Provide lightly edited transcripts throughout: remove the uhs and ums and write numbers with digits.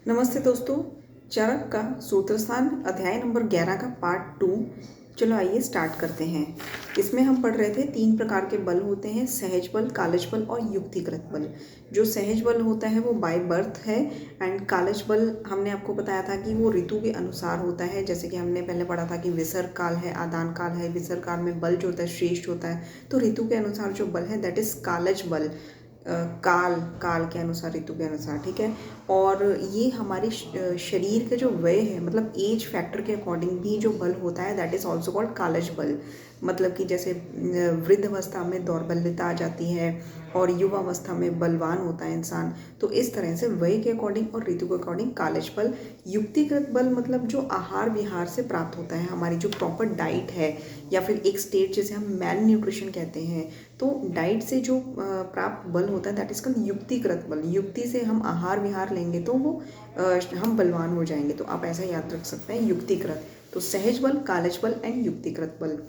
नमस्ते दोस्तों। चाणक्य का सूत्रस्थान अध्याय नंबर 11 का पार्ट 2। चलो आइए स्टार्ट करते हैं। इसमें हम पढ़ रहे थे 3 प्रकार के बल होते हैं, सहज बल, कालज बल और युक्तिकृत बल। जो सहज बल होता है वो बाय बर्थ है एंड कालज बल हमने आपको बताया था कि वो ऋतु के अनुसार होता है। जैसे कि हमने पहले पढ़ा था कि विसर्ग काल है, आदान काल है। विसर्ग काल में बल जो होता है श्रेष्ठ होता है, तो ऋतु के अनुसार जो बल है दैट इज कालज बल। काल काल के अनुसार, ऋतु के अनुसार, ठीक है। और ये हमारे शरीर का जो वय है, मतलब एज फैक्टर के अकॉर्डिंग भी जो बल होता है दैट इज ऑल्सो कॉल्ड कालज बल। मतलब कि जैसे वृद्ध अवस्था में दौर्बल्यता आ जाती है और युवा अवस्था में बलवान होता है इंसान। तो इस तरह से वय के अकॉर्डिंग और ऋतु के अकॉर्डिंग कालज बल। युक्तिकृत बल मतलब जो आहार विहार से प्राप्त होता है, हमारी जो प्रॉपर डाइट है, या फिर एक स्टेट जिसे हम मैल न्यूट्रिशन कहते हैं। तो डाइट से जो प्राप्त बल होता है दैट इज कॉल्ड युक्तिकृत बल। युक्ति से हम आहार विहार लेंगे तो वो हम बलवान हो जाएंगे। तो आप ऐसा याद रख सकते हैं युक्तिकृत। तो सहज बल, कालज बल एंड युक्तिकृत बल।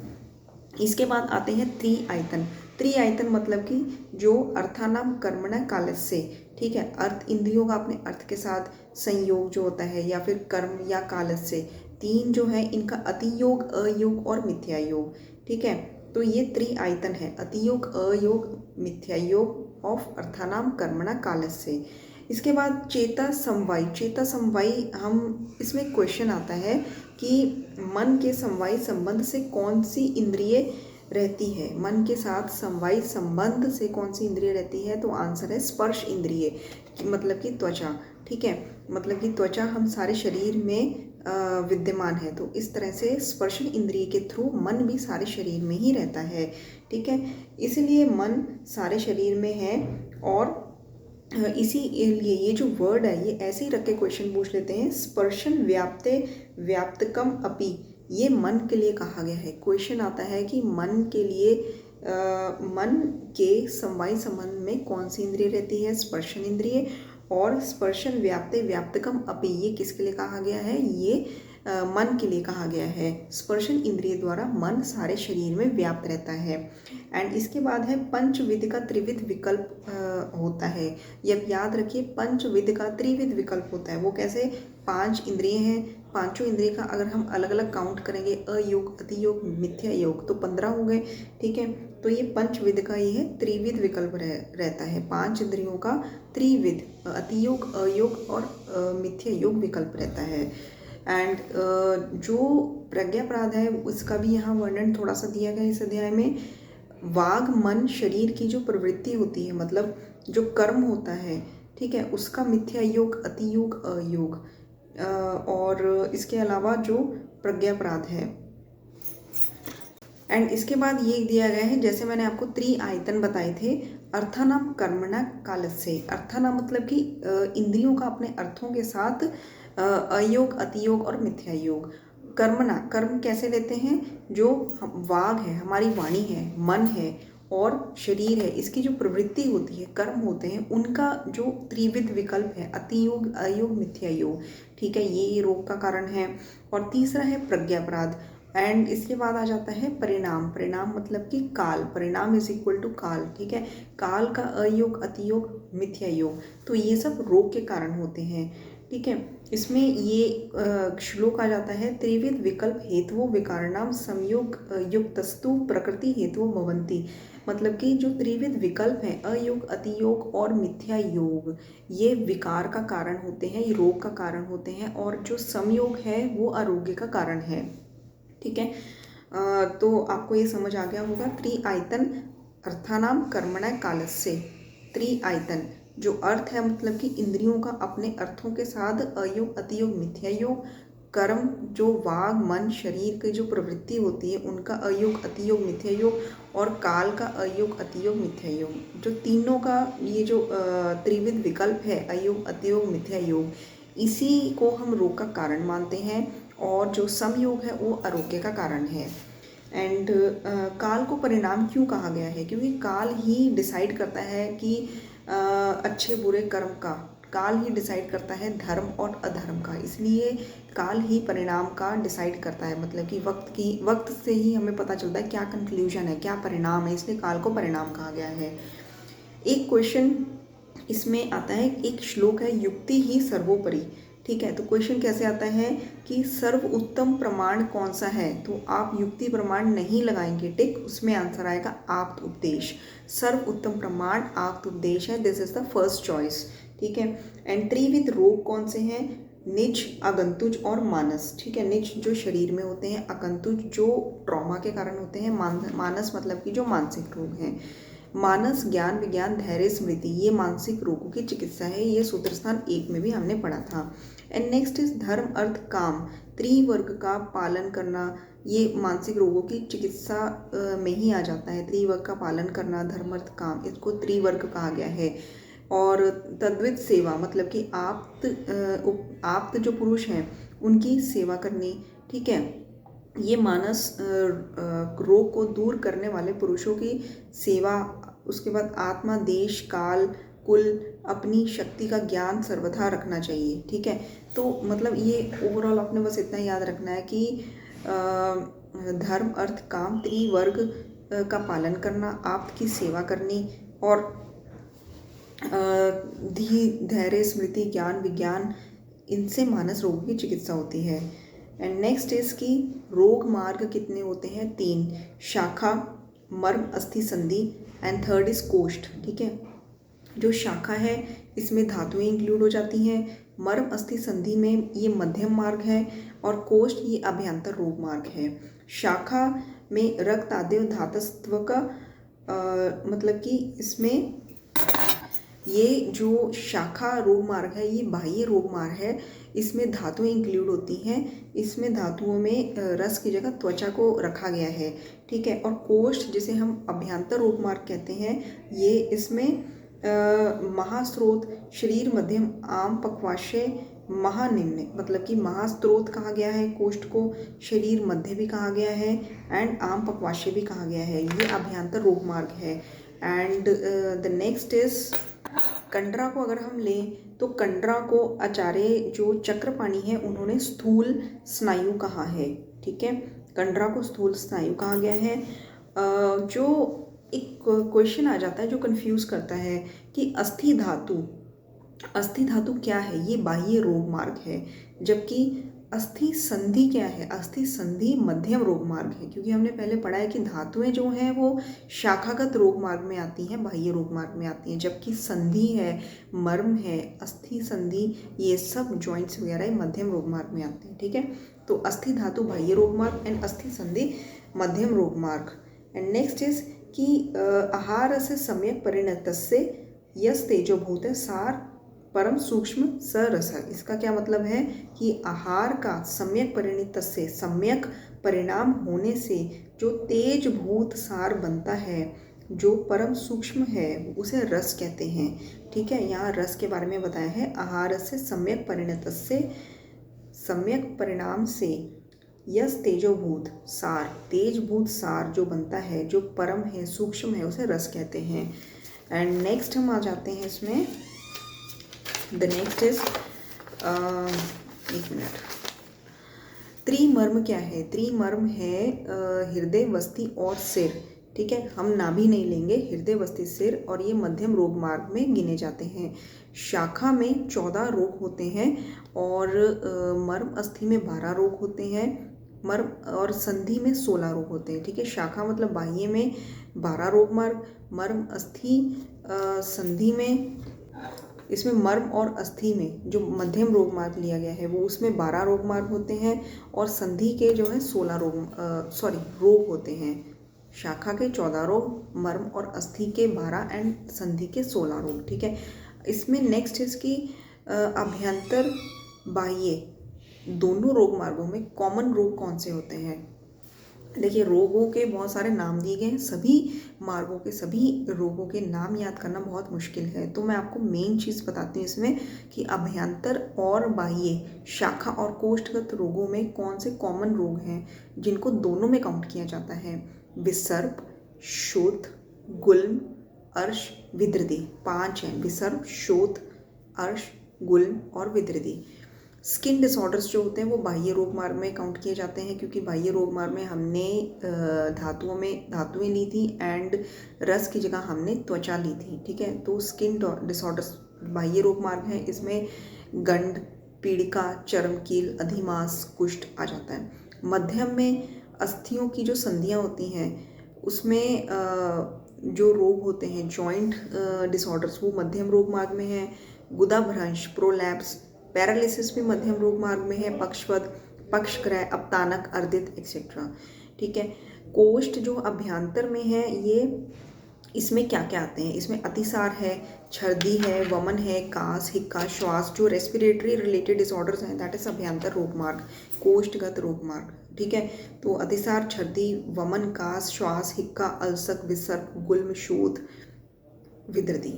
इसके बाद आते हैं त्रिआयतन। त्रिआयतन मतलब कि जो अर्थानाम कर्मणा कालस्य, ठीक है। अर्थ इंद्रियों का अपने अर्थ के साथ संयोग जो होता है, या फिर कर्म या कालस्य, तीन जो है इनका अतियोग, अयोग और मिथ्या योग, ठीक है। तो ये त्रिआयतन है, अतियोग, अयोग, मिथ्या योग ऑफ अर्थानाम कर्मणा कालस्य। इसके बाद चेता समवायी। चेता समवायी, हम इसमें क्वेश्चन आता है कि मन के समवायी संबंध से कौन सी इंद्रिय रहती है। मन के साथ समवायी संबंध से कौन सी इंद्रिय रहती है, तो आंसर है स्पर्श इंद्रिय, मतलब कि त्वचा, ठीक है। मतलब कि त्वचा हम सारे शरीर में विद्यमान है। तो इस तरह से स्पर्शन इंद्रिय के थ्रू मन भी सारे शरीर में ही रहता है, ठीक है। इसलिए मन सारे शरीर में है। और इसीलिए ये जो वर्ड है ये ऐसे ही रख के क्वेश्चन पूछ लेते हैं। स्पर्शन व्याप्ते व्याप्तकम अपि, ये मन के लिए कहा गया है। क्वेश्चन आता है कि मन के लिए मन के समवायी संबंध में कौन सी इंद्रिय रहती है, स्पर्शन इंद्रिय। और स्पर्शन व्याप्ते व्याप्तकम अपि, ये किसके लिए कहा गया है, ये मन के लिए कहा गया है। स्पर्शन इंद्रिय द्वारा मन सारे शरीर में व्याप्त रहता है। एंड इसके बाद है पंचविध का त्रिविध विकल्प होता है। ये अब याद रखिए, पंचविध का त्रिविध विकल्प होता है। वो कैसे, 5 इंद्रिय हैं, पांचों इंद्रिय का अगर हम अलग अलग काउंट करेंगे, अयोग, अतियोग, मिथ्या योग, तो 15 हो गए, ठीक है। तो ये पंचविध का ये है त्रिविध विकल्प रहता है। 5 इंद्रियों का त्रिविध, अतियोग, अयोग और मिथ्या योग विकल्प रहता है। एंड जो प्रज्ञापराध है उसका भी यहाँ वर्णन थोड़ा सा दिया गया इस अध्याय में। वाग मन शरीर की जो प्रवृत्ति होती है, मतलब जो कर्म होता है, ठीक है, उसका मिथ्या योग, अतियोग, अयोग, और इसके अलावा जो प्रज्ञापराध है। एंड इसके बाद ये दिया गया है, जैसे मैंने आपको त्रिआयतन बताए थे, अर्थानाम कर्मणा कालस्य। अर्थानाम मतलब कि इंद्रियों का अपने अर्थों के साथ अयोग, अतियोग और मिथ्या योग। कर्मणा, कर्म कैसे लेते हैं, जो वाग है, हमारी वाणी है, मन है और शरीर है, इसकी जो प्रवृत्ति होती है, कर्म होते हैं, उनका जो त्रिविध विकल्प है, अतियोग, अयोग, मिथ्या योग, ठीक है, ये रोग का कारण है। और तीसरा है प्रज्ञापराध। एंड इसके बाद आ जाता है परिणाम। परिणाम मतलब कि काल, परिणाम इज इक्वल टू काल, ठीक है। काल का अयोग, अतियोग, मिथ्या योग, तो ये सब रोग के कारण होते हैं, ठीक है। इसमें ये श्लोक आ जाता है, त्रिविध विकल्प हेतु विकारणाम संयोग युक्तस्तु प्रकृति हेतु भवन्ति। मतलब कि जो त्रिविध विकल्प है, अयोग, अतियोग और मिथ्या योग, ये विकार का कारण होते हैं, ये रोग का कारण होते हैं। और जो संयोग है वो आरोग्य का कारण है, ठीक है। तो आपको ये समझ आ गया होगा। त्रिआयतन अर्थानाम कर्मणा कालस्य। त्रिआयतन जो अर्थ है, मतलब कि इंद्रियों का अपने अर्थों के साथ अयोग, अतियोग, मिथ्या योग। कर्म जो वाग, मन, शरीर की जो प्रवृत्ति होती है, उनका अयोग, अतियोग, मिथ्या योग। और काल का अयोग, अतियोग, मिथ्या योग। जो तीनों का ये जो त्रिविध विकल्प है, अयोग, अतियोग, मिथ्या योग, इसी को हम रोग का कारण मानते हैं। और जो समयोग है वो आरोग्य का कारण है। एंड काल को परिणाम क्यों कहा गया है, क्योंकि काल ही डिसाइड करता है कि अच्छे बुरे कर्म का, काल ही डिसाइड करता है धर्म और अधर्म का, इसलिए काल ही परिणाम का डिसाइड करता है। मतलब कि वक्त से ही हमें पता चलता है क्या कंक्लूजन है, क्या परिणाम है, इसलिए काल को परिणाम कहा गया है। एक क्वेश्चन इसमें आता है एक श्लोक है, युक्ति ही सर्वोपरि। ठीक है, तो क्वेश्चन कैसे आता है कि सर्व उत्तम प्रमाण कौन सा है, तो आप युक्ति प्रमाण नहीं लगाएंगे टिक, उसमें आंसर आएगा आप्त उपदेश। सर्व उत्तम प्रमाण आप्त उपदेश है, this is the first choice. ठीक है, एंड त्रिविध रोग कौन से हैं, निज, अगंतुज और मानस। ठीक है, निज जो शरीर में होते हैं, अगंतुज जो ट्रॉमा के कारण होते हैं, मानस मतलब कि जो मानसिक रोग हैं। मानस, ज्ञान, विज्ञान, धैर्य, स्मृति, ये मानसिक रोगों की चिकित्सा है, ये सूत्र स्थान 1 में भी हमने पढ़ा था। एंड नेक्स्ट इज धर्म अर्थ काम, त्रिवर्ग का पालन करना, ये मानसिक रोगों की चिकित्सा में ही आ जाता है। त्रिवर्ग का पालन करना, धर्म अर्थ काम, इसको त्रिवर्ग कहा गया है। और तद्वित सेवा मतलब कि आप्त जो पुरुष हैं उनकी सेवा करनी। ठीक है, ये मानस रोग को दूर करने वाले पुरुषों की सेवा। उसके बाद आत्मा, देश, काल, कुल, अपनी शक्ति का ज्ञान सर्वथा रखना चाहिए। ठीक है, तो मतलब ये ओवरऑल आपने बस इतना याद रखना है कि धर्म अर्थ काम त्रिवर्ग का पालन करना, आप्त की सेवा करनी, और धैर्य, स्मृति, ज्ञान, विज्ञान, इनसे मानस रोगों की चिकित्सा होती है। एंड नेक्स्ट इज कि रोग मार्ग कितने होते हैं, 3, शाखा, मर्म, अस्थि, संधि, एंड थर्ड इज कोष्ठ। ठीक है, जो शाखा है इसमें धातुएं इंक्लूड हो जाती हैं, मर्म, अस्थि, संधि में ये मध्यम मार्ग है, और कोष्ठ ये अभ्यंतर रोग मार्ग है। शाखा में रक्त आदि धातुत्व का मतलब कि इसमें ये जो शाखा रोग मार्ग है ये बाह्य रोग मार्ग है, इसमें धातुएं इंक्लूड होती हैं, इसमें धातुओं में रस की जगह त्वचा को रखा गया है। ठीक है, और कोष्ठ जिसे हम अभ्यंतर रोग मार्ग कहते हैं, ये इसमें महास्रोत, शरीर, मध्यम, आम, पक्वाशय, महानिम्न, मतलब कि महास्रोत कहा गया है कोष्ठ को, शरीर मध्य भी कहा गया है, एंड आम, पक्वाशय भी कहा गया है, ये अभ्यंतर रोग मार्ग है। एंड द नेक्स्ट इज कंडरा को अगर हम लें तो कंडरा को आचार्य जो चक्रपाणि है उन्होंने स्थूल स्नायु कहा है। ठीक है, कंडरा को स्थूल स्नायु कहा गया है। जो एक क्वेश्चन आ जाता है जो कंफ्यूज करता है कि अस्थि धातु क्या है, ये बाह्य रोग मार्ग है, जबकि अस्थि संधि क्या है, अस्थि संधि मध्यम रोग मार्ग है, क्योंकि हमने पहले पढ़ा है कि धातुएं जो हैं वो शाखागत रोग मार्ग में आती हैं, बाह्य रोग मार्ग में आती हैं, जबकि संधि है, मर्म है, अस्थि संधि, ये सब जॉइंट्स वगैरह मध्यम रोग मार्ग में आते हैं। ठीक है, तो अस्थि धातु बाह्य रोग मार्ग एंड अस्थि संधि मध्यम रोग मार्ग। एंड नेक्स्ट इज कि आहार से सम्यक परिणतस्य यस तेजोभूत सार परम सूक्ष्म सरस। इसका क्या मतलब है कि आहार का सम्यक परिणत से, सम्यक परिणाम होने से जो तेज भूत सार बनता है, जो परम सूक्ष्म है, उसे रस कहते हैं। ठीक है, यहाँ रस के बारे में बताया है, आहार से सम्यक परिणत से, सम्यक परिणाम से, यस तेजोभूत सार, तेजभूत सार जो बनता है, जो परम है, सूक्ष्म है, उसे रस कहते हैं। एंड नेक्स्ट हम आ जाते हैं इसमें, द नेक्स्ट इज एक मिनट, त्रिमर्म क्या है, त्रिमर्म है हृदय, वस्ति और सिर। ठीक है, हम नाभि नहीं लेंगे, हृदय, वस्ति, सिर, और ये मध्यम रोग मार्ग में गिने जाते हैं। शाखा में 14 रोग होते हैं और मर्म, अस्थि में 12 रोग होते हैं, मर्म और संधि में 16 रोग होते हैं। ठीक है, शाखा मतलब बाह्य में 12 रोग मार्ग, मर्म, अस्थि, संधि में, इसमें मर्म और अस्थि में जो मध्यम रोग मार्ग लिया गया है वो उसमें 12 रोग मार्ग होते हैं, और संधि के जो है 16 रोग होते हैं। शाखा के 14 रोग, मर्म और अस्थि के 12 एंड संधि के 16 रोग। ठीक है, इसमें नेक्स्ट इसकी अभ्यंतर बाह्य दोनों रोग मार्गों में कॉमन रोग कौन से होते हैं। देखिए, रोगों के बहुत सारे नाम दिए गए हैं, सभी मार्गों के सभी रोगों के नाम याद करना बहुत मुश्किल है, तो मैं आपको मेन चीज़ बताती हूँ इसमें कि अभ्यंतर और बाह्य, शाखा और कोष्ठगत रोगों में कौन से कॉमन रोग हैं जिनको दोनों में काउंट किया जाता है। विसर्प, शोथ, गुल्म, अर्श, विद्रदी, 5 हैं, विसर्प, शोथ, अर्श, गुल्म और विद्रदी। स्किन डिसऑर्डर्स जो होते हैं वो बाह्य रोग मार्ग में काउंट किए जाते हैं, क्योंकि बाह्य रोग मार्ग में हमने धातुएं ली थी एंड रस की जगह हमने त्वचा ली थी। ठीक है, तो स्किन डिसऑर्डर्स बाह्य रोग मार्ग है, इसमें गंड, पीड़िका, चर्मकील, अधिमास, कुष्ठ आ जाता है। मध्यम में अस्थियों की जो संधियाँ होती हैं उसमें जो रोग होते हैं जॉइंट डिसऑर्डर्स वो मध्यम रोग मार्ग में है। गुदाभ्रंश, प्रोलैप्स, पैरालिसिस भी मध्यम रोग मार्ग में है। पक्षवद, पक्षग्रह, अपतानक, अर्दित एक्सेट्रा। ठीक है। कोष्ठ जो अभ्यंतर में है, ये इसमें क्या क्या आते हैं, इसमें अतिसार है, छर्दी है, वमन है, कास, हिक्का, श्वास, जो रेस्पिरेटरी रिलेटेड डिसऑर्डर्स हैं दैट इज अभ्यंतर रोग मार्ग, कोष्ठगत रोग मार्ग। ठीक है। तो अतिसार, छर्दी, वमन, कास, श्वास, हिक्का, अल्सक, विसर्ग, गुल्म, शोथ, विदृति।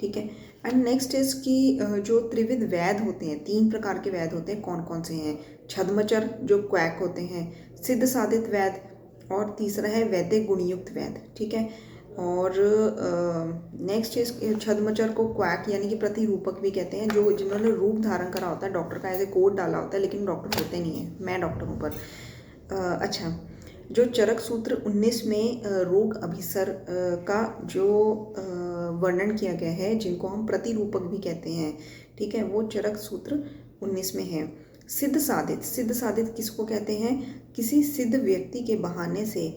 ठीक है। एंड नेक्स्ट इज कि जो त्रिविध वैध होते हैं, 3 प्रकार के वैध होते हैं, कौन कौन से हैं? छद्मचर जो क्वैक होते हैं, सिद्ध साधित वैध, और तीसरा है वैद्य गुणयुक्त वैध। ठीक है। और नेक्स्ट इज छद्मचर को क्वैक यानी कि प्रतिरूपक भी कहते हैं, जो जिन्होंने रूप धारण करा होता है, डॉक्टर का ऐसे कोड डाला होता है लेकिन डॉक्टर होते नहीं है। मैं डॉक्टर हूँ पर अच्छा, जो चरक सूत्र 19 में रोग अभिसर का जो वर्णन किया गया है, जिनको हम प्रतिरूपक भी कहते हैं, ठीक है, वो चरक सूत्र 19 में है। सिद्ध साधित, सिद्ध साधित किसको कहते हैं? किसी सिद्ध व्यक्ति के बहाने से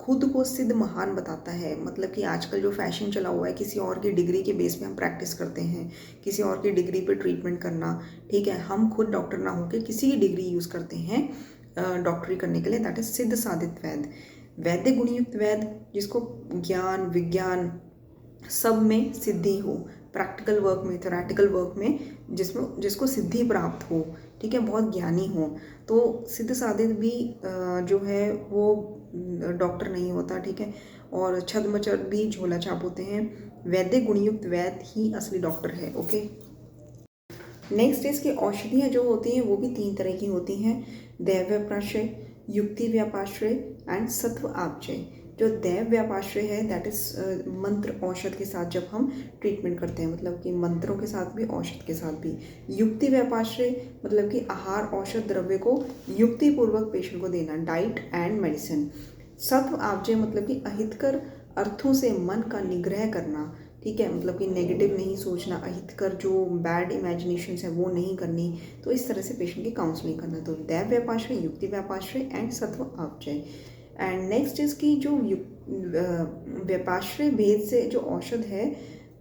खुद को सिद्ध महान बताता है। मतलब कि आजकल जो फैशन चला हुआ है, किसी और की डिग्री के बेस पे हम प्रैक्टिस करते हैं, किसी और की डिग्री पे ट्रीटमेंट करना। ठीक है। हम खुद डॉक्टर ना होकर किसी की डिग्री यूज़ करते हैं डॉक्टरी करने के लिए, दैट इज सिद्ध साधित वैद। वैद्य गुणयुक्त वैद, जिसको ज्ञान विज्ञान सब में सिद्धि हो, प्रैक्टिकल वर्क में, थ्योरेटिकल वर्क में जिसको सिद्धि प्राप्त हो। ठीक है। बहुत ज्ञानी हो। तो सिद्ध साधित भी जो है वो डॉक्टर नहीं होता। ठीक है। और छद्मचर भी झोला छाप होते हैं। वैद्य गुणयुक्त वैद्य ही असली डॉक्टर है। ओके। नेक्स्ट इसकी औषधियाँ जो होती हैं वो भी 3 तरह की होती हैं, दैव व्यापाश्रय, युक्ति व्यापाश्रय एंड सत्व आपचय। जो दैव व्यापाश्रय है दैट इज मंत्र औषध के साथ जब हम ट्रीटमेंट करते हैं, मतलब कि मंत्रों के साथ भी औषध के साथ भी। युक्ति व्यापाश्रय मतलब कि आहार औषध द्रव्य को युक्ति पूर्वक पेशेंट को देना, डाइट एंड मेडिसिन। सत्व आपचय मतलब कि अहितकर अर्थों से मन का निग्रह करना। ठीक है। मतलब कि नेगेटिव नहीं सोचना, अहितकर जो बैड इमेजिनेशंस है वो नहीं करनी। तो इस तरह से पेशेंट की काउंसलिंग करना। तो दैव व्यापाश्रय, युक्ति व्यापाश्रय एंड सत्व आपचय। एंड नेक्स्ट इसकी जो व्यापाश्रय भेद से जो औषध है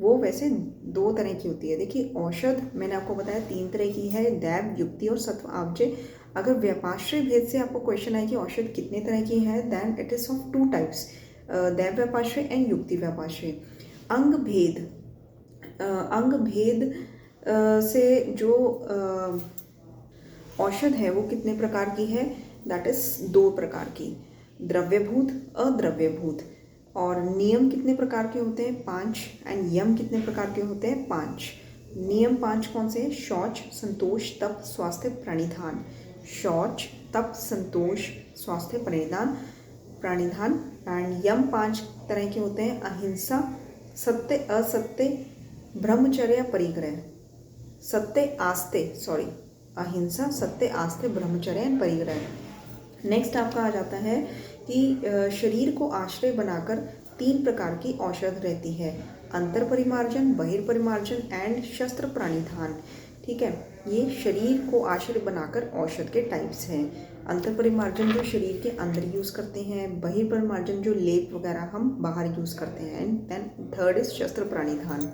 वो वैसे 2 तरह की होती है। देखिए औषध मैंने आपको बताया 3 तरह की है, दैव, युक्ति और सत्व आपचय। अगर व्यापाश्रय भेद से आपको क्वेश्चन आए कि औषध कितने तरह की है, then it is of 2 types, दैव व्यापाश्रय एंड युक्ति व्यापाश्रय। अंग भेद, अंग भेद से जो औषध है वो कितने प्रकार की है, दैट इज 2 प्रकार की, द्रव्यभूत, अद्रव्यभूत। और नियम कितने प्रकार के होते हैं, 5। एंड यम कितने प्रकार के होते हैं, 5। नियम 5 कौन से हैं, शौच, संतोष, तप, स्वास्थ्य, प्रणिधान। शौच, तप, संतोष, स्वास्थ्य, प्रणिधान। एंड यम 5 तरह के होते हैं, अहिंसा, सत्य, असत्य, ब्रह्मचर्य, परिग्रह। अहिंसा, सत्य, आस्ते, ब्रह्मचर्य एंड परिग्रह। नेक्स्ट आपका आ जाता है कि शरीर को आश्रय बनाकर 3 प्रकार की औषध रहती है, अंतर परिमार्जन, बहिर्परिमार्जन एंड शस्त्र प्राणिधान। ठीक है। ये शरीर को आश्रय बनाकर औषध के टाइप्स हैं। अंतर परिमार्जन जो शरीर के अंदर यूज़ करते हैं, बहिर्परिमार्जन जो लेप वगैरह हम बाहर यूज़ करते हैं, एंड देन थर्ड इज शस्त्र प्राणिधान।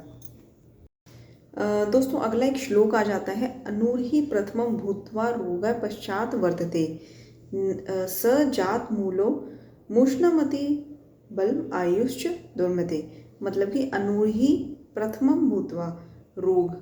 दोस्तों अगला एक श्लोक आ जाता है, अनूर्हि प्रथमं भूत्वा रोगः पश्चात वर्धते, स जात मूलो मुष्णमति बल आयुष्च दुर्मते। मतलब कि अनूर्हि प्रथमं भूत्वा, रोग,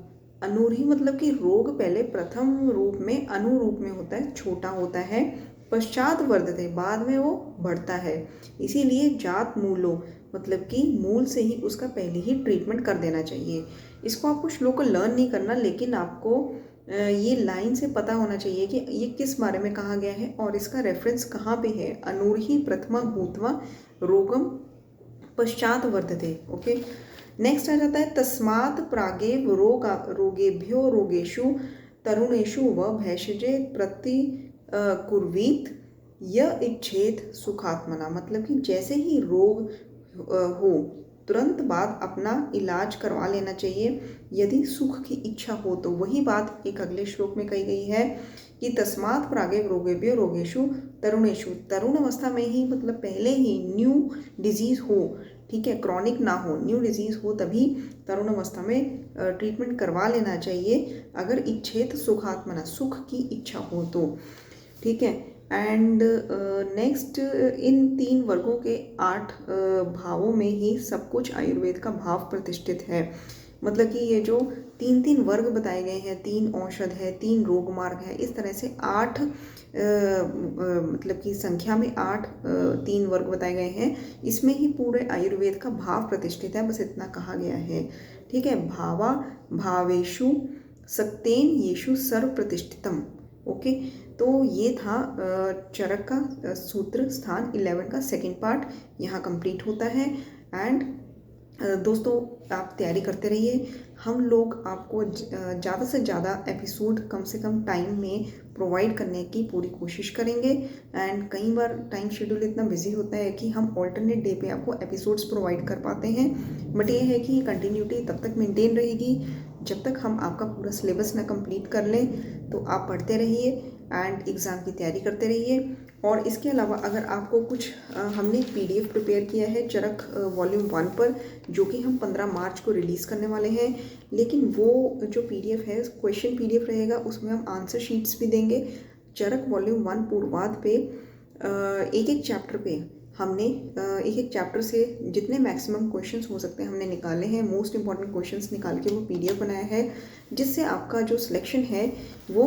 अनूर्हि मतलब कि रोग पहले प्रथम रूप में, अनुरूप में होता है, छोटा होता है, पश्चात वर्धते बाद में वो बढ़ता है, इसीलिए जात मूलो मतलब कि मूल से ही उसका पहले ही ट्रीटमेंट कर देना चाहिए। इसको आपको श्लोक को लर्न नहीं करना, लेकिन आपको ये लाइन से पता होना चाहिए कि ये किस बारे में कहा गया है और इसका रेफरेंस कहाँ पे है। अनूर्हि प्रथमा भूत्वा रोगम पश्चात वर्धते। ओके। नेक्स्ट आ जाता है, तस्मात् प्रागेव रोगेभ्यो रोगेषु तरुणेषु व भैषजे प्रति कुर्वीत य इच्छेत सुखात्मना। मतलब कि जैसे ही रोग हो तुरंत बाद अपना इलाज करवा लेना चाहिए यदि सुख की इच्छा हो तो। वही बात एक अगले श्लोक में कही गई है कि तस्मात् प्रागेव रोगेभ्यो रोगेषु तरुणेषु, तरुण अवस्था में ही मतलब पहले ही न्यू डिजीज़ हो, ठीक है, क्रॉनिक ना हो, न्यू डिजीज़ हो तभी तरुण अवस्था में ट्रीटमेंट करवा लेना चाहिए अगर इच्छेत सुखात्मना, सुख की इच्छा हो तो, ठीक है। एंड नेक्स्ट, इन 3 वर्गों के 8 भावों में ही सब कुछ आयुर्वेद का भाव प्रतिष्ठित है। मतलब कि ये जो 3 वर्ग बताए गए हैं, 3 औषध है, 3 रोग मार्ग है, इस तरह से 8 मतलब कि संख्या में 8 3 वर्ग बताए गए हैं। इसमें ही पूरे आयुर्वेद का भाव प्रतिष्ठित है, बस इतना कहा गया है, ठीक है। भावा भावेषु सक्तेन येषु सर्व प्रतिष्ठितम। ओके, तो ये था चरक का सूत्र स्थान 11 का सेकेंड पार्ट यहाँ कंप्लीट होता है। एंड दोस्तों आप तैयारी करते रहिए, हम लोग आपको ज़्यादा से ज़्यादा एपिसोड कम से कम टाइम में प्रोवाइड करने की पूरी कोशिश करेंगे। एंड कई बार टाइम शेड्यूल इतना बिजी होता है कि हम ऑल्टरनेट डे पे आपको एपिसोड्स प्रोवाइड कर पाते हैं, बट ये है कि कंटिन्यूटी तब तक मेंटेन रहेगी जब तक हम आपका पूरा सिलेबस ना कंप्लीट कर लें। तो आप पढ़ते रहिए एंड एग्ज़ाम की तैयारी करते रहिए। और इसके अलावा अगर आपको कुछ हमने एक PDF प्रिपेयर किया है चरक वॉल्यूम 1 पर, जो कि हम 15 मार्च को रिलीज़ करने वाले हैं, लेकिन वो जो PDF है क्वेश्चन PDF रहेगा, उसमें हम आंसर शीट्स भी देंगे। चरक वॉल्यूम 1 पूर्वाध पे एक चैप्टर पे हमने एक चैप्टर से जितने मैक्सिमम क्वेश्चंस हो सकते हैं हमने निकाले हैं, मोस्ट इंपॉर्टेंट क्वेश्चंस निकाल के वो PDF बनाया है, जिससे आपका जो सिलेक्शन है वो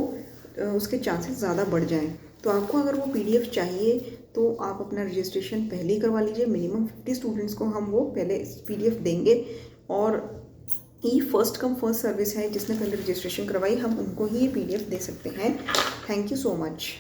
उसके चांसेस ज़्यादा बढ़ जाएं। तो आपको अगर वो PDF चाहिए तो आप अपना रजिस्ट्रेशन पहले ही करवा लीजिए। मिनिमम 50 स्टूडेंट्स को हम वो पहले PDF देंगे, और ये फर्स्ट कम फर्स्ट सर्विस है, जिसने पहले रजिस्ट्रेशन करवाई हम उनको ही ये PDF दे सकते हैं। Thank you so much.